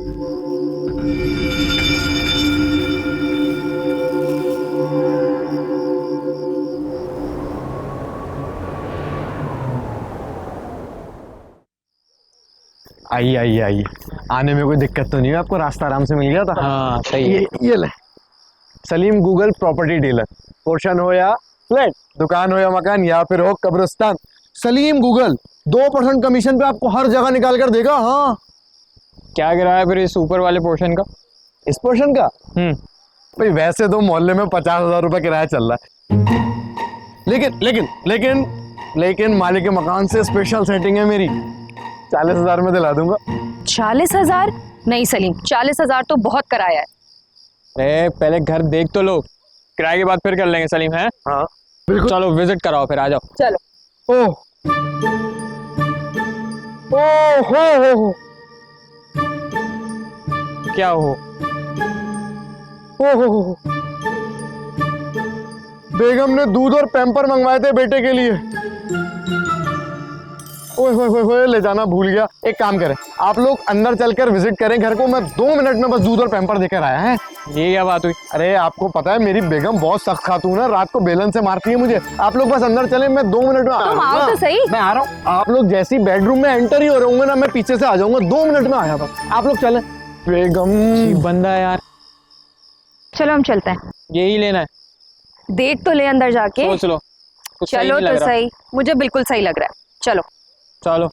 आई आई आई, आने में कोई दिक्कत तो नहीं है आपको? रास्ता आराम से मिल गया था? हाँ सही है। ये ले Salim Google property dealer. Portion हो या फ्लैट, दुकान हो या मकान, या फिर हो कब्रिस्तान, सलीम गूगल 2% कमीशन पे आपको हर जगह निकाल कर देगा। हाँ, क्या गिरा है फिर इस ऊपर वाले पोर्शन का? इस पोर्शन का भाई वैसे तो मोहल्ले में 50,000 रुपए किराया चल रहा है, लेकिन लेकिन लेकिन लेकिन मालिक के मकान से स्पेशल सेटिंग है मेरी, 40,000 में दिला दूंगा। 40,000? नहीं सलीम, 40,000 तो बहुत कराया है। अरे पहले घर देख तो लो, किराए के बाद फिर कर लेंगे सलीम। है हाँ बिल्कुल। चलो विजिट कराओ फिर, आ जाओ। चलो। ओह ओह हो, क्या हो? ओह, बेगम ने दूध और पैम्पर मंगवाए थे बेटे के लिए। ओए होए होए, ले जाना भूल गया। एक काम करें, आप लोग अंदर चलकर विजिट करें घर को, मैं 2 मिनट में बस दूध और पैम्पर देकर आया है। ये क्या बात हुई? अरे आपको पता है मेरी बेगम बहुत सख्त खातून है, रात को बेलन से मारती है मुझे। आप लोग बस अंदर चलें, मैं 2 मिनट में तुम आओ तो सही। मैं आ रहा हूँ। आप लोग जैसी बेडरूम में एंटर ही हो रहे होंगे ना, मैं पीछे से आ जाऊंगा। 2 मिनट में आया बस, आप लोग चलें। बेगम बंदा है यार। चलो हम चलते हैं, यही लेना है? देख तो ले अंदर जाके। सोच लो, कुछ सही चलो नहीं लग तो रहा। सही, मुझे बिल्कुल सही लग रहा है। चलो चलो।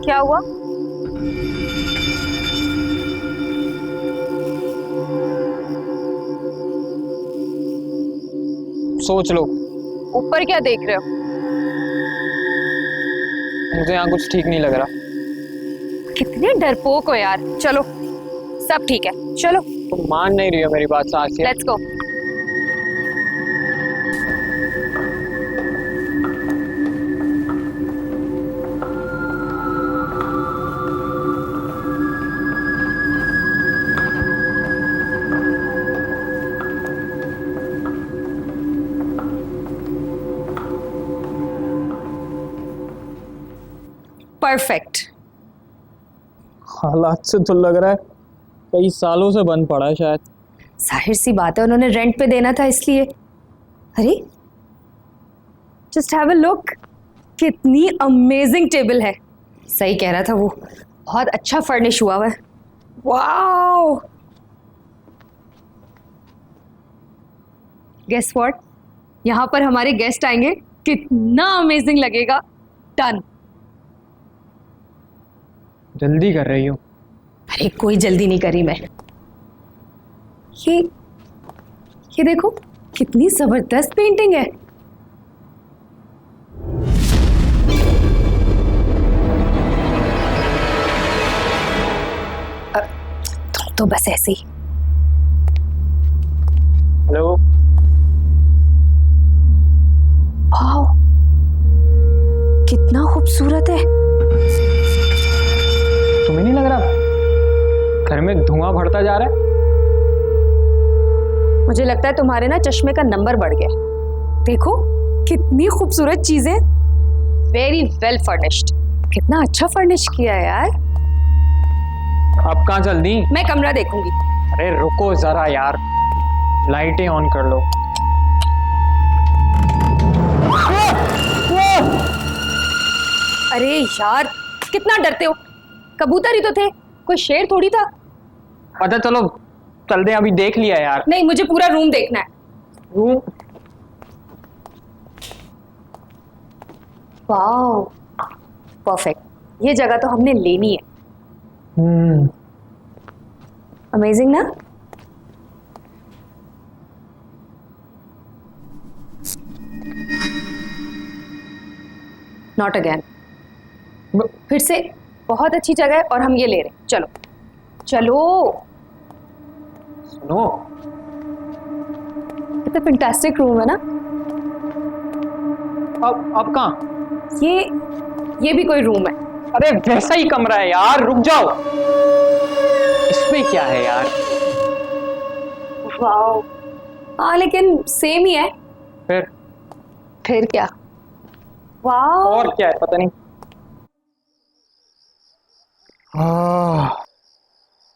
क्या हुआ? सोच लो। ऊपर क्या देख रहे हो? मुझे यहाँ कुछ ठीक नहीं लग रहा। कितने डरपोक हो यार। चलो सब ठीक है, चलो। तुम मान नहीं रही हो मेरी बात सासिया। Let's go. परफेक्ट। हालात से तो लग रहा है कई सालों से बंद पड़ा है शायद। जाहिर सी बात है, उन्होंने रेंट पे देना था इसलिए। अरे जस्ट हैव अ लुक, कितनी अमेजिंग टेबल है। सही कह रहा था वो, बहुत अच्छा फर्निश हुआ है। वाओ, गेस व्हाट, यहाँ पर हमारे गेस्ट आएंगे, कितना अमेजिंग लगेगा। डन। जल्दी कर रही हो? अरे कोई जल्दी नहीं करी मैं। ये देखो कितनी जबरदस्त पेंटिंग है। तुम तो बस ऐसे ही। हेलो। वाओ, कितना खूबसूरत है। तुम्हें नहीं लग रहा घर में धुआं बढ़ता जा रहा है? मुझे लगता है तुम्हारे ना चश्मे का नंबर बढ़ गया। देखो कितनी खूबसूरत चीजें, वेरी वेल फर्निश्ड। कितना अच्छा फर्निश किया है यार। अब कहाँ चल दी? मैं कमरा देखूंगी। अरे रुको जरा यार, लाइटें ऑन कर लो। अरे यार कितना डरते हो, कबूतर ही तो थे, कोई शेर थोड़ी था। पता चलो चलते हैं, अभी देख लिया यार। नहीं, मुझे पूरा रूम देखना है। रूम? वाओ परफेक्ट, ये जगह तो हमने लेनी है। अमेजिंग ना? Not again. फिर से बहुत अच्छी जगह है और हम ये ले रहे हैं। चलो चलो। सुनो, कितना फैंटास्टिक रूम है ना। अब कहाँ? ये भी कोई रूम है। अरे वैसा ही कमरा है यार, रुक जाओ। इसमें क्या है यार? वाओ हाँ लेकिन सेम ही है। फिर क्या? वाह, और क्या है पता नहीं।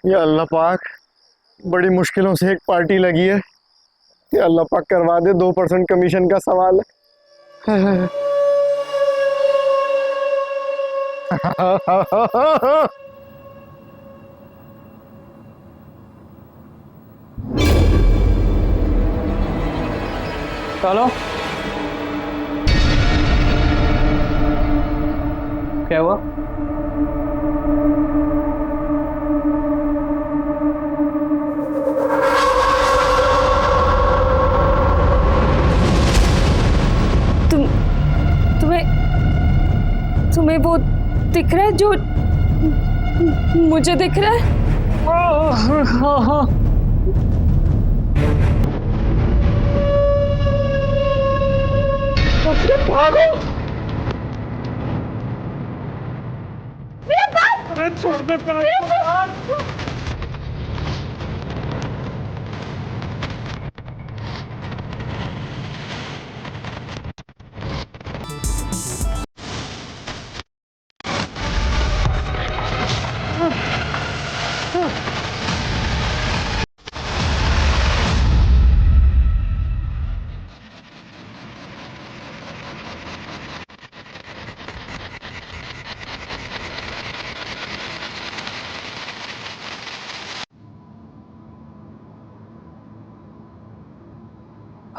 ये अल्लाह पाक, बड़ी मुश्किलों से एक पार्टी लगी है। ये अल्लाह पाक करवा दे, 2% कमीशन का सवाल है। चलो क्या हुआ? तुम्हें वो दिख रहा है जो मुझे दिख रहा है? हाँ। छोड़ दे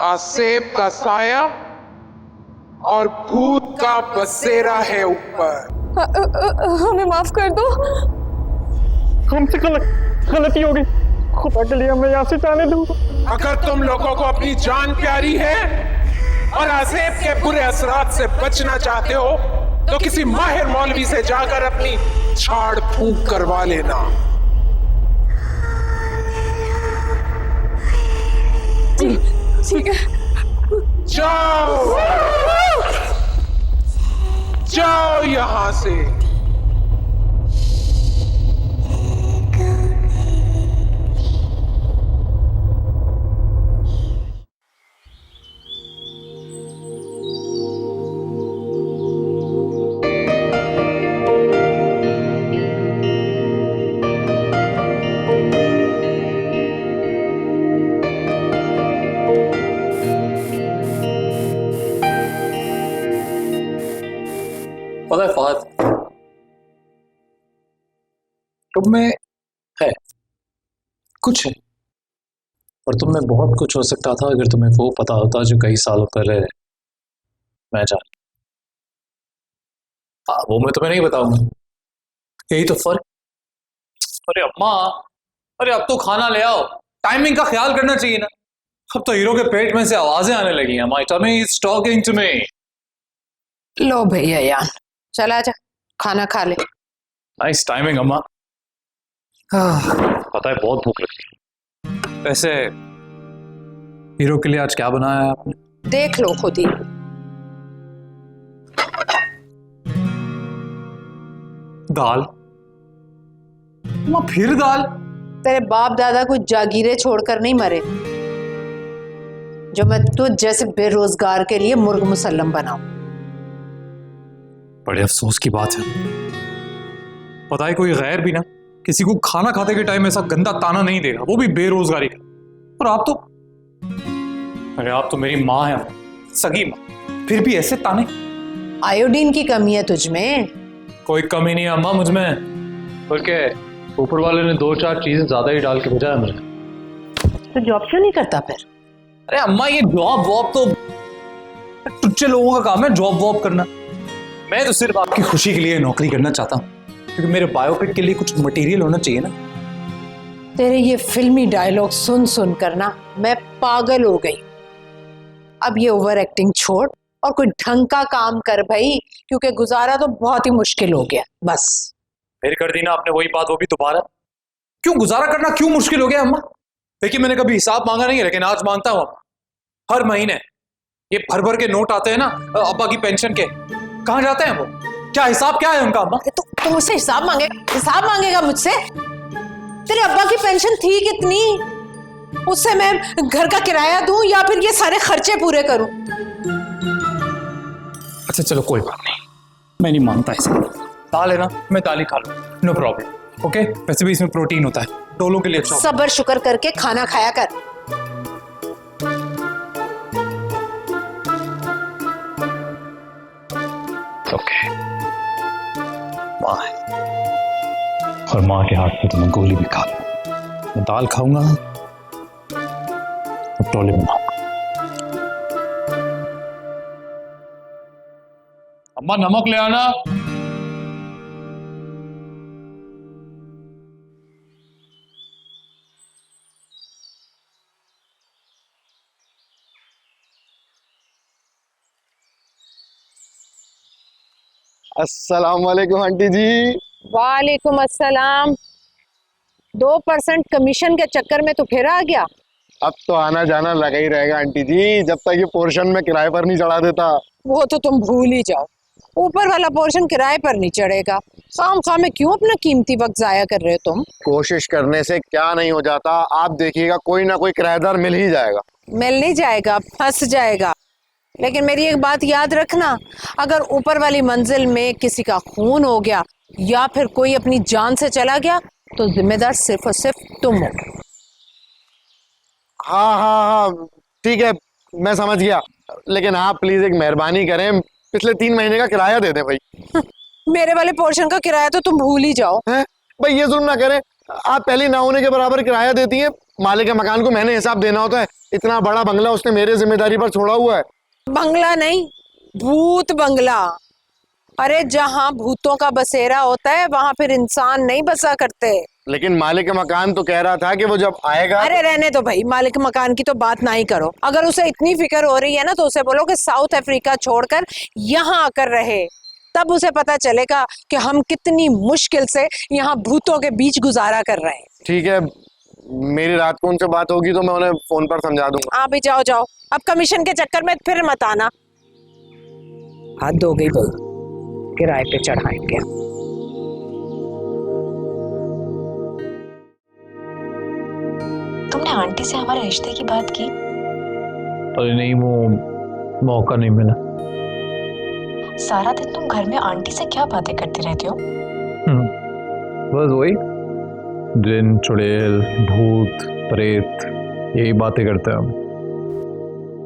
आसेब का साया और भूत का बसेरा है ऊपर। हमें माफ कर दो। हमसे गलती हो गई, खुदा के लिए हमें यहाँ से जाने दो। अगर तुम लोगों को अपनी जान प्यारी है और आसेब के बुरे असरात से बचना चाहते हो तो किसी माहिर मौलवी से जाकर अपनी झाड़ फूंक करवा लेना। ठीक है, जाओ जाओ यहां से। पता है फहद, तुम में है कुछ है, और तुम में बहुत कुछ हो सकता था अगर तुम्हें वो पता होता जो कई सालों पहले मैं जान। वो मैं तुम्हें नहीं बताऊंगा, यही तो फर्क। अरे अम्मा, अरे अब तो खाना ले आओ, टाइमिंग का ख्याल करना चाहिए ना। अब तो हीरो के पेट में से आवाजें आने लगी हैं। My tummy is talking to me. लो भैया यान, चला जा, खाना खा ले। नाइस टाइमिंग अम्मा। पता है बहुत भूख लगी। वैसे हीरो के लिए आज क्या बनाया है आपने? देख लो खुद ही। दाल? अम्मा फिर दाल? तेरे बाप दादा को जागीरें छोड़कर नहीं मरे जो मैं तुझ जैसे बेरोजगार के लिए मुर्ग मुसल्लम बनाऊं। बड़े अफसोस की बात है, पता है कोई गैर भी ना किसी को खाना खाते के टाइम ऐसा गंदा ताना नहीं देगा, वो भी बेरोजगारी का। और आप तो, अरे आप तो मेरी माँ है, सगी माँ, फिर भी ऐसे ताने। आयोडीन की कमी है तुझ में। कोई कमी नहीं है अम्मा मुझ में, बल्कि ऊपर वाले ने 2-4 चीजें ज्यादा ही डाल के भेजा है मुझे। तो जॉब क्यों नहीं करता फिर? अरे अम्मा ये जॉब वॉब तो टुच्चे लोगों का काम है, जॉब वॉब करना। मैं तो सिर्फ आपकी खुशी के लिए नौकरी करना चाहता हूँ, क्योंकि मेरे बायोपिक के लिए कुछ मटेरियल होना चाहिए ना। तेरे ये फिल्मी डायलॉग सुन सुन कर ना मैं पागल हो गई। अब ये ओवर एक्टिंग छोड़ और कोई ढंग का काम कर भाई, क्योंकि गुजारा तो बहुत ही मुश्किल हो गया। बस फिर कर दी ना आपने वही बात, वो भी दोबारा। क्यों गुजारा करना क्यों मुश्किल हो गया अम्मा? देखिए मैंने कभी हिसाब मांगा नहीं है, लेकिन आज मांगता हूँ। हर महीने ये भर भर के नोट आते हैं ना अब्बा की पेंशन के, कहाँ जाते हैं वो? क्या हिसाब क्या है उनका अम्मा? तो मुझसे हिसाब मांगेगा मुझसे? तेरे अब्बा की पेंशन थी कितनी? उससे मैं घर का किराया दूं या फिर ये सारे खर्चे पूरे करूं? अच्छा चलो कोई बात नहीं, मैं नहीं मानता ऐसा। दाल है ना, मैं दाल ही खा लूँ, नो प्रॉब्लम। ओके, वैसे भी इसमें प्रोटीन होता है, डोलों के लिए अच्छा होता सब्र शुक्र करके खाना खाया कर। है। ओके, माँ है और माँ के हाथ से तो मैं गोली भी खा लूँ। मैं दाल खाऊंगा और टोले बनाऊंगा। अम्मा नमक ले आना। अस्सलाम वालेकुम आंटी जी। वालेकुम अस्सलाम। 2% कमीशन के चक्कर में तो फिर आ गया। अब तो आना जाना लगा ही रहेगा आंटी जी, जब तक ये पोर्शन में किराए पर नहीं चढ़ा देता। वो तो तुम भूल ही जाओ, ऊपर वाला पोर्शन किराए पर नहीं चढ़ेगा। खाम खा में क्यों अपना कीमती वक्त जाया कर रहे हो तुम? कोशिश करने से क्या नहीं हो जाता, आप देखिएगा कोई ना कोई किराएदार मिल ही जाएगा। मिल नहीं जाएगा, फंस जाएगा। लेकिन मेरी एक बात याद रखना, अगर ऊपर वाली मंजिल में किसी का खून हो गया या फिर कोई अपनी जान से चला गया तो जिम्मेदार सिर्फ और सिर्फ तुम हो। हाँ हाँ हाँ ठीक है, मैं समझ गया। लेकिन आप प्लीज एक मेहरबानी करें, पिछले 3 महीने का किराया दे दें भाई। मेरे वाले पोर्शन का किराया तो तुम भूल ही जाओ। हैं भाई, ये जुल्म ना करें। आप पहले ना होने के बराबर किराया देती हैं। मालिक के मकान को मैंने हिसाब देना होता है। इतना बड़ा बंगला उसने मेरे जिम्मेदारी पर छोड़ा हुआ है। बंगला नहीं, भूत बंगला। अरे जहाँ भूतों का बसेरा होता है वहां फिर इंसान नहीं बसा करते। लेकिन मालिक मकान तो कह रहा था कि वो जब आएगा। अरे रहने दो भाई, मालिक मकान की तो बात ना ही करो। अगर उसे इतनी फिक्र हो रही है ना तो उसे बोलो कि साउथ अफ्रीका छोड़कर यहाँ आकर रहे, तब उसे पता चलेगा कि हम कितनी मुश्किल से यहाँ भूतों के बीच गुजारा कर रहे हैं। ठीक है, मेरी रात को उनसे बात होगी तो मैं उन्हें फोन पर समझा दूंगा। हाँ भी जाओ जाओ, अब कमीशन के चक्कर में फिर मत आना। हद हो गई भाई, किराए पे चढ़ाएंगे। तुमने आंटी से हमारे रिश्ते की बात की? अरे नहीं, वो मौका नहीं मिला। सारा दिन तुम घर में आंटी से क्या बातें करते रहते हो? बस वही जिन चुड़ैल भूत प्रेत, यही बातें करते हैं हम।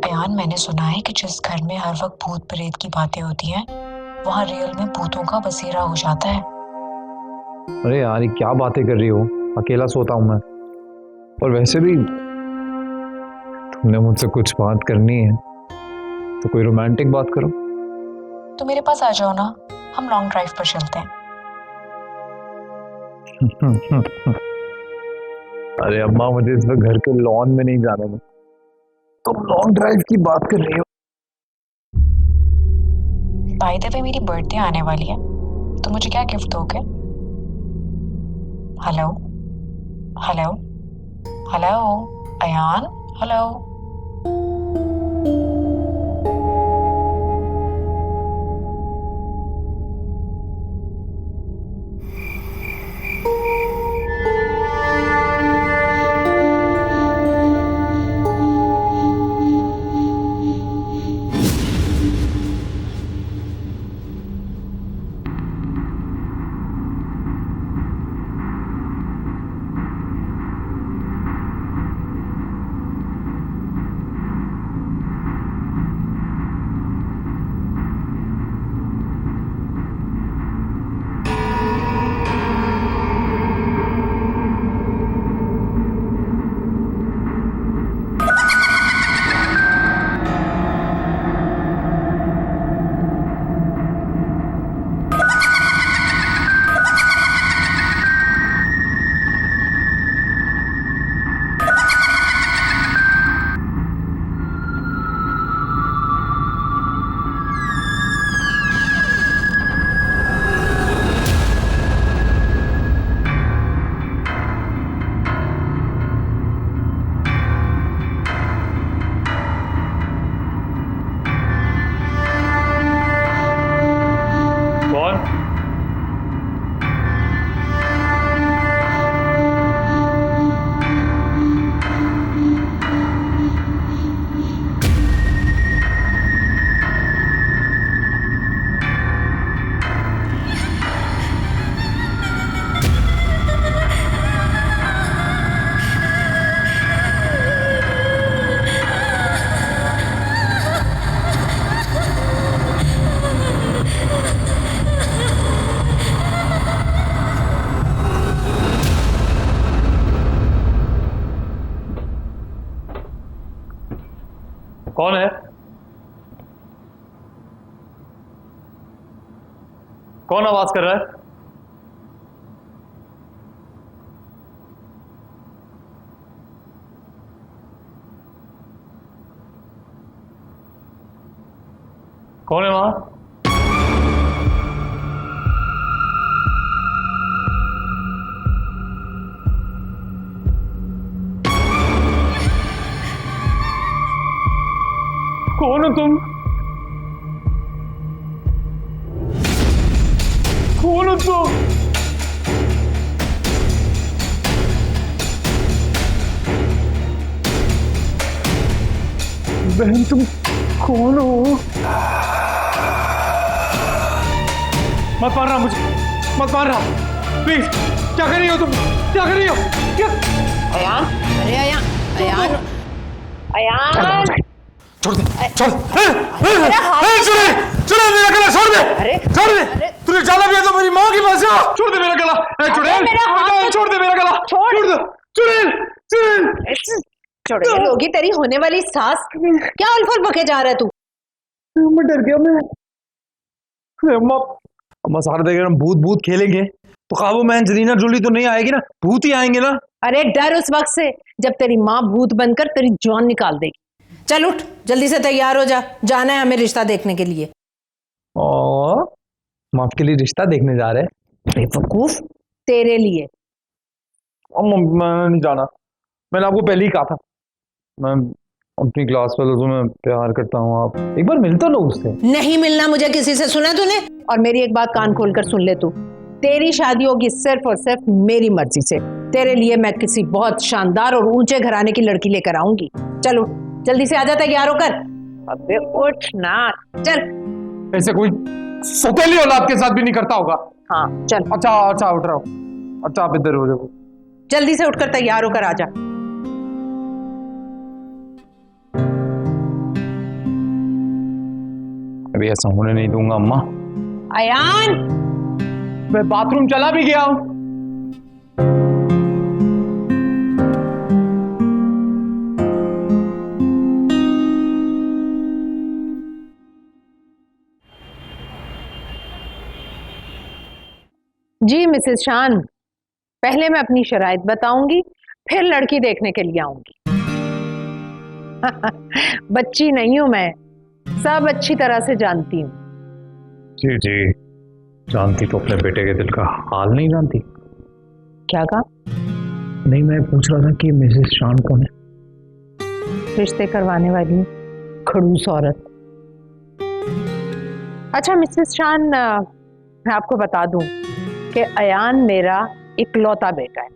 अयान, मैंने सुना है कि जिस घर में हर वक्त भूत प्रेत की बातें होती हैं वहाँ रियल में भूतों का बसेरा हो जाता है। अरे यार, ये क्या बातें कर रही हो? अकेला सोता हूँ मैं। और वैसे भी तुमने मुझसे कुछ बात करनी है तो कोई रोमांटिक बात करो। तो मेरे पास आ जाओ ना, हम लॉन्ग ड्राइव पर चलते हैं। अरे अम्मा, मुझे इस वक्त घर के लॉन में नहीं जाना है। तुम लॉन्ग ड्राइव की बात कर रही हो? बाय द वे, मेरी बर्थडे आने वाली है, तो मुझे क्या गिफ्ट दोगे? Hello hello hello Ayaan, hello. कौन आवाज कर रहा है? कौन है वहां? कौन हो तुम? कौन हो तुम? बहन तुम कौन हो? मत मारना मुझे, मत मारना प्लीज। क्या कर रही हो तुम? क्या कर रही हो? क्या? अयान, अरे अयान, अयान, अयान, छोड़ दे, छोड़ छोड़ मेरा गला, छोड़ दे, अरे छोड़ दे। तूने ज्यादा भी है तो मेरी माँ की पास जा। छोड़ दे मेरा गला, चुड़ैल, छोड़ दे मेरा गला, छोड़ दे, चुड़ैल, चुड़ैल। चुड़ैल होगी तेरी होने वाली सास। क्या उलफुल बके जा रहा है तू? मैं डर गया मैं। अम्मा, अम्मा सारे देख हम भूत भूत खेलेंगे तो काबू में एंजेलिना जोली तो नहीं आएगी ना, भूत ही आएंगे ना। अरे डर उस वक्त से जब तेरी माँ भूत बनकर तेरी जान निकाल देगी। चल उठ, जल्दी से तैयार हो जा, जाना है हमें रिश्ता देखने के लिए। और हम आपके लिए रिश्ता देखने जा रहे हैं? बेवकूफ, तेरे लिए। मैं नहीं जाना, मैंने आपको पहले ही कहा था मैं अपनी क्लास वालों से मैं प्यार करता हूँ। आप एक बार मिल तो लो उससे। नहीं मिलना मुझे किसी से, सुना तूने? और मेरी एक बात कान खोलकर सुन ले तू, तेरी शादी होगी सिर्फ और सिर्फ मेरी मर्जी से। तेरे लिए मैं किसी बहुत शानदार और ऊंचे घराने की लड़की लेकर आऊंगी। चलो जल्दी से आजा, तैयार होकर। अबे उठ ना, चल। ऐसे कोई सौतेली औलाद के साथ भी नहीं करता होगा। हाँ चल। अच्छा अच्छा उठ रहा हूँ। अच्छा आप इधर हो जाओ। जल्दी से उठकर तैयार होकर आजा। अभी ऐसा होने नहीं दूंगा अम्मा। अयान, मैं बाथरूम चला भी गया हूं। जी मिसेस शान, पहले मैं अपनी शराइत बताऊंगी, फिर लड़की देखने के लिए आऊंगी। बच्ची नहीं हूं मैं, सब अच्छी तरह से जानती हूँ। जी जी जानती, तो अपने बेटे के दिल का हाल नहीं जानती? क्या कहा? नहीं मैं पूछ रहा था कि मिसेस शान कौन है? रिश्ते करवाने वाली खड़ूस औरत। अच्छा मिसेस शान, मैं आपको बता दूं कि अयान मेरा इकलौता बेटा है,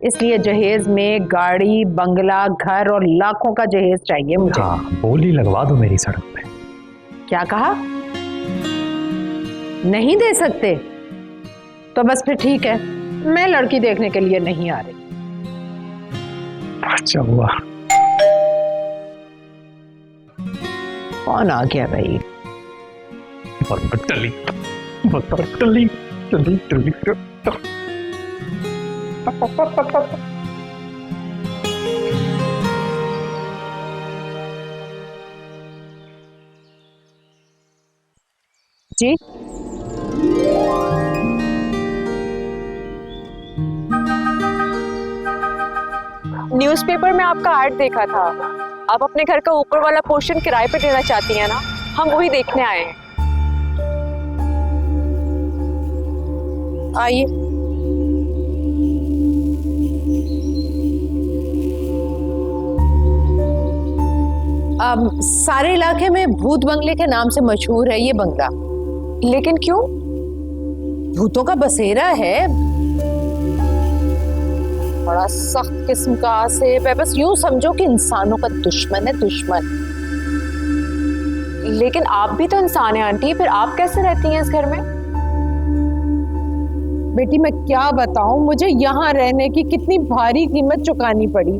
इसलिए जहेज में गाड़ी, बंगला, घर और लाखों का जहेज चाहिए मुझे। हाँ, बोली लगवा दो मेरी सड़क पे। क्या कहा? नहीं दे सकते? तो बस फिर ठीक है, मैं लड़की देखने के लिए नहीं आ रही। अच्छा हुआ। कौन आ गया भाई? टली टली टली टली। जी न्यूज़पेपर में आपका ऐड देखा था, आप अपने घर का ऊपर वाला पोर्शन किराए पे देना चाहती हैं ना? हम वही देखने आए हैं। आइए। सारे इलाके में भूत बंगले के नाम से मशहूर है ये बंगला। लेकिन क्यों? भूतों का बसेरा है, बड़ा सख्त किस्म का आसिफ है, बस यूं समझो कि इंसानों का दुश्मन है, दुश्मन। लेकिन आप भी तो इंसान हैं आंटी, फिर आप कैसे रहती हैं इस घर में? बेटी मैं क्या बताऊं, मुझे यहाँ रहने की कितनी भारी कीमत चुकानी पड़ी।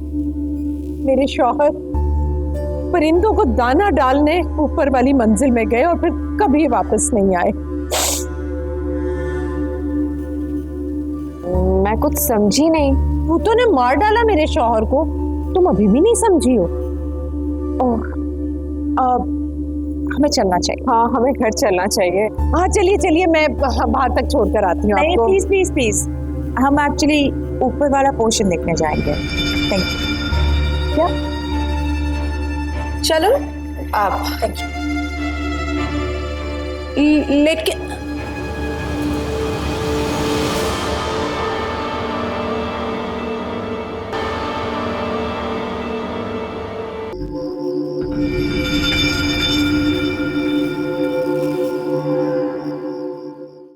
मेरे शौहर परिंदों को दाना डालने ऊपर वाली मंजिल में गए और फिर कभी वापस नहीं आए। मैं कुछ समझी नहीं। भूतों ने मार डाला मेरे शौहर को, तुम अभी भी नहीं समझी हो? हमें चलना चाहिए। हाँ हमें घर चलना चाहिए। हाँ चलिए चलिए, मैं बाहर तक छोड़ कर आती हूँ नहीं आपको। प्लीज प्लीज प्लीज, हम एक्चुअली ऊपर वाला पोर्शन देखने जाएंगे। Thank you. क्या चलो आप। लेकिन